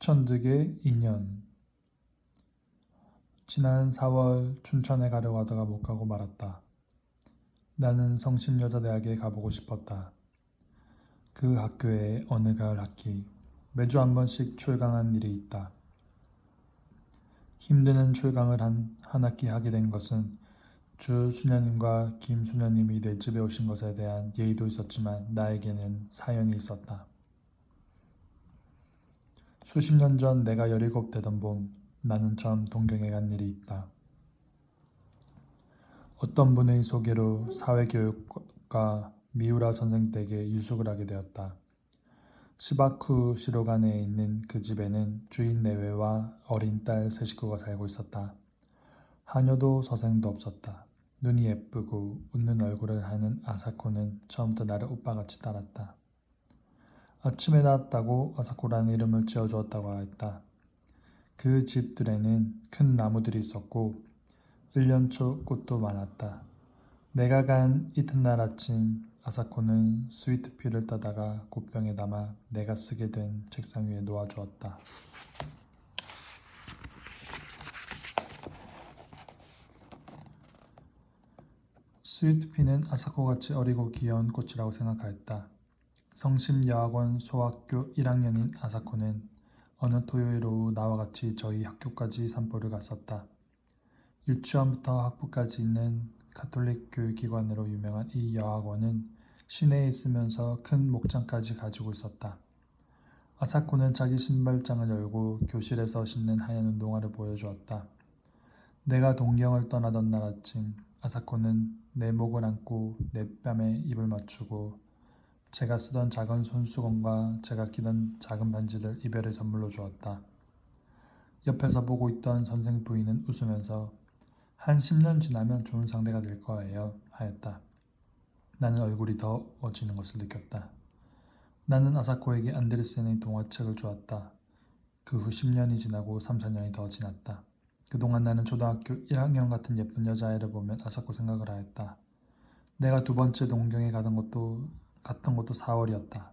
천득의 인연. 지난 4월 춘천에 가려고 하다가 못 가고 말았다. 나는 성심여자대학에 가보고 싶었다. 그 학교에 어느 가을 학기 매주 한 번씩 출강한 일이 있다. 힘드는 출강을 한 학기 하게 된 것은 주 수녀님과 김 수녀님이 내 집에 오신 것에 대한 예의도 있었지만 나에게는 사연이 있었다. 수십 년 전 내가 17 되던 봄, 나는 처음 동경에 간 일이 있다. 어떤 분의 소개로 사회교육과 미우라 선생 댁에 유숙을 하게 되었다. 시바쿠 시로간에 있는 그 집에는 주인 내외와 어린 딸 세 식구가 살고 있었다. 하녀도 서생도 없었다. 눈이 예쁘고 웃는 얼굴을 하는 아사코는 처음부터 나를 오빠같이 따랐다. 아침에 낳았다고 아사코라는 이름을 지어주었다고 하였다. 그 집들에는 큰 나무들이 있었고 일년초 꽃도 많았다. 내가 간 이튿날 아침 아사코는 스위트피를 따다가 꽃병에 담아 내가 쓰게 된 책상 위에 놓아주었다. 스위트피는 아사코같이 어리고 귀여운 꽃이라고 생각하였다. 성심여학원 소학교 1학년인 아사코는 어느 토요일 오후 나와 같이 저희 학교까지 산보를 갔었다. 유치원부터 학부까지 있는 가톨릭 교육기관으로 유명한 이 여학원은 시내에 있으면서 큰 목장까지 가지고 있었다. 아사코는 자기 신발장을 열고 교실에서 신는 하얀 운동화를 보여주었다. 내가 동경을 떠나던 날 아침 아사코는 내 목을 안고 내 뺨에 입을 맞추고 제가 쓰던 작은 손수건과 제가 끼던 작은 반지를 이별의 선물로 주었다. 옆에서 보고 있던 선생 부인은 웃으면서 한 10년 지나면 좋은 상대가 될 거예요 하였다. 나는 얼굴이 더워지는 것을 느꼈다. 나는 아사코에게 안데르센의 동화책을 주었다. 그 후 10년이 지나고 3, 4년이 더 지났다. 그동안 나는 초등학교 1학년 같은 예쁜 여자아이를 보면 아사코 생각을 하였다. 내가 두 번째 동경에 갔던 것도 4월이었다.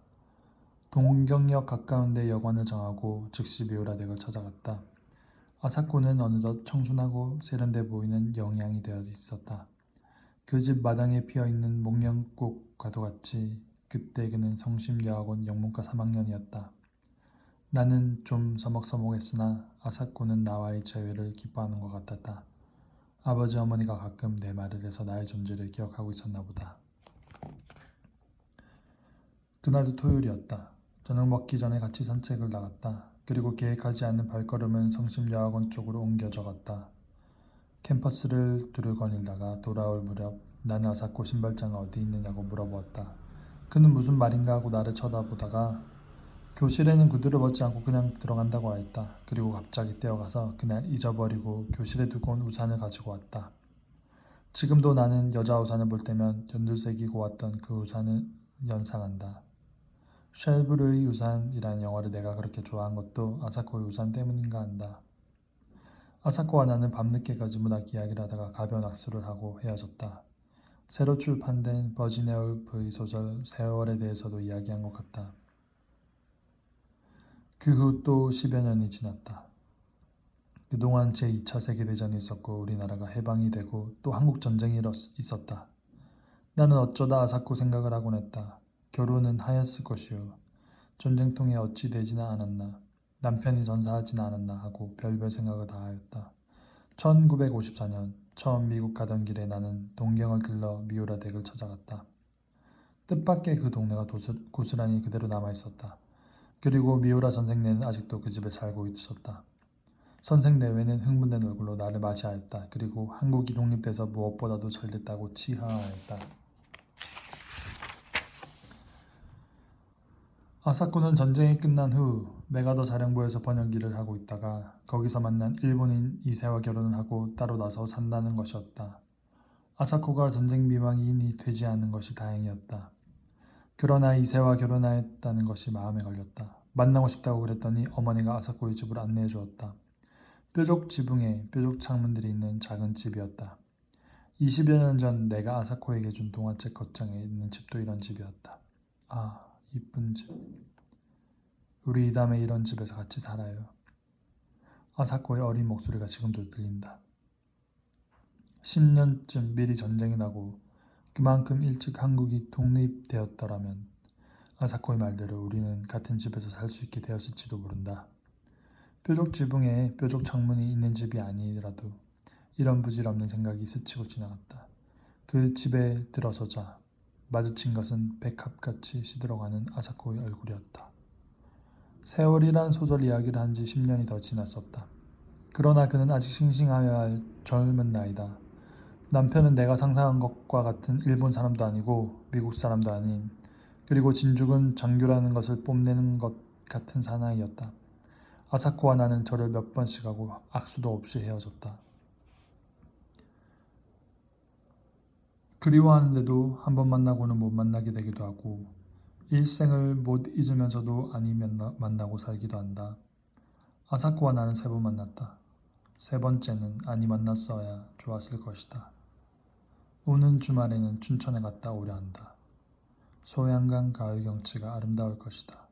동경역 가까운 데 여관을 정하고 즉시 미우라 댁을 찾아갔다. 아사코는 어느덧 청순하고 세련돼 보이는 영양이 되어 있었다. 그 집 마당에 피어있는 목련꽃과도 같이 그때 그는 성심여학원 영문과 3학년이었다. 나는 좀 서먹서먹했으나 아사코는 나와의 재회를 기뻐하는 것 같았다. 아버지 어머니가 가끔 내 말을 해서 나의 존재를 기억하고 있었나 보다. 그날도 토요일이었다. 저녁 먹기 전에 같이 산책을 나갔다. 그리고 계획하지 않은 발걸음은 성심여학원 쪽으로 옮겨져 갔다. 캠퍼스를 두루 거닐다가 돌아올 무렵 나는 아사코 신발장이 어디 있느냐고 물어보았다. 그는 무슨 말인가 하고 나를 쳐다보다가 교실에는 구두를 벗지 않고 그냥 들어간다고 하였다. 그리고 갑자기 뛰어가서 그날 잊어버리고 교실에 두고 온 우산을 가지고 왔다. 지금도 나는 여자 우산을 볼 때면 연두색이고 왔던 그 우산을 연상한다. 쉘브르의 우산이라는 영화를 내가 그렇게 좋아한 것도 아사코의 우산 때문인가 한다. 아사코와 나는 밤늦게까지 문학 이야기를 하다가 가벼운 악수를 하고 헤어졌다. 새로 출판된 버지니아 울프의 소설 세월에 대해서도 이야기한 것 같다. 그 후 또 10여 년이 지났다. 그동안 제2차 세계대전이 있었고 우리나라가 해방이 되고 또 한국전쟁이 있었다. 나는 어쩌다 아사코 생각을 하곤 했다. 결혼은 하였을 것이오. 전쟁통에 어찌 되지는 않았나. 남편이 전사하지는 않았나 하고 별별 생각을 다 하였다. 1954년 처음 미국 가던 길에 나는 동경을 들러 미우라 댁을 찾아갔다. 뜻밖의 그 동네가 고스란히 그대로 남아있었다. 그리고 미우라 선생네는 아직도 그 집에 살고 있었다. 선생 내외는 흥분된 얼굴로 나를 맞이하였다. 그리고 한국이 독립돼서 무엇보다도 잘됐다고 치하하였다. 아사코는 전쟁이 끝난 후 메가더 사령부에서 번역 일을 하고 있다가 거기서 만난 일본인 이세와 결혼을 하고 따로 나서 산다는 것이었다. 아사코가 전쟁 미망인이 되지 않은 것이 다행이었다. 그러나 이세와 결혼하였다는 것이 마음에 걸렸다. 만나고 싶다고 그랬더니 어머니가 아사코의 집을 안내해 주었다. 뾰족 지붕에 뾰족 창문들이 있는 작은 집이었다. 20여 년 전 내가 아사코에게 준 동화책 겉장에 있는 집도 이런 집이었다. 아, 이쁜 집. 우리 이담에 이런 집에서 같이 살아요. 아사코의 어린 목소리가 지금도 들린다. 10년쯤 미리 전쟁이 나고 그만큼 일찍 한국이 독립되었더라면 아사코의 말대로 우리는 같은 집에서 살 수 있게 되었을지도 모른다. 뾰족 지붕에 뾰족 창문이 있는 집이 아니라도 이런 부질없는 생각이 스치고 지나갔다. 그 집에 들어서자 마주친 것은 백합같이 시들어가는 아사코의 얼굴이었다. 세월이란 소설 이야기를 한 지 10년이 더 지났었다. 그러나 그는 아직 싱싱하여야 할 젊은 나이다. 남편은 내가 상상한 것과 같은 일본 사람도 아니고 미국 사람도 아닌, 그리고 진죽은 장교라는 것을 뽐내는 것 같은 사나이였다. 아사코와 나는 절을 몇 번씩 하고 악수도 없이 헤어졌다. 그리워하는데도 한 번 만나고는 못 만나게 되기도 하고 일생을 못 잊으면서도 아니 만나고 살기도 한다. 아사코와 나는 3번 만났다. 3번째는 아니 만났어야 좋았을 것이다. 오는 주말에는 춘천에 갔다 오려 한다. 소양강 가을 경치가 아름다울 것이다.